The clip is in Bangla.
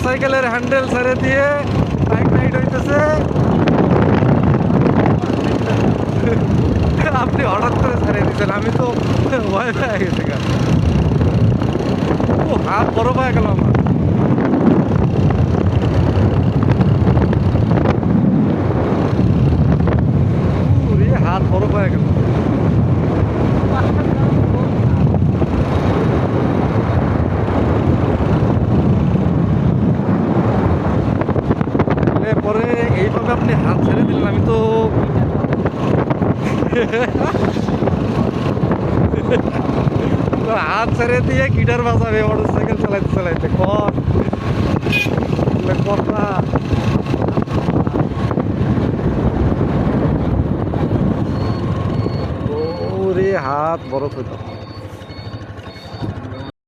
সাইকেলের হ্যান্ডেল ছেড়ে দিয়ে বাইক রাইড হইতেছে। আপনি হঠাৎ করে ছেড়ে দিয়েছেন, আমি তো ভয় পেয়ে গেছি। ও হাত বড় পায়ে গেল আমার। হাত বড় পায়ে গেল। পরে এইভাবে আপনি হাত ছেড়ে দিলেন, আমি তো হাত ছেড়ে দিয়ে গিটার বাজাবে মোটর সাইকেল চালাইতে চালাইতে কথা। ওরে হাত বড় করে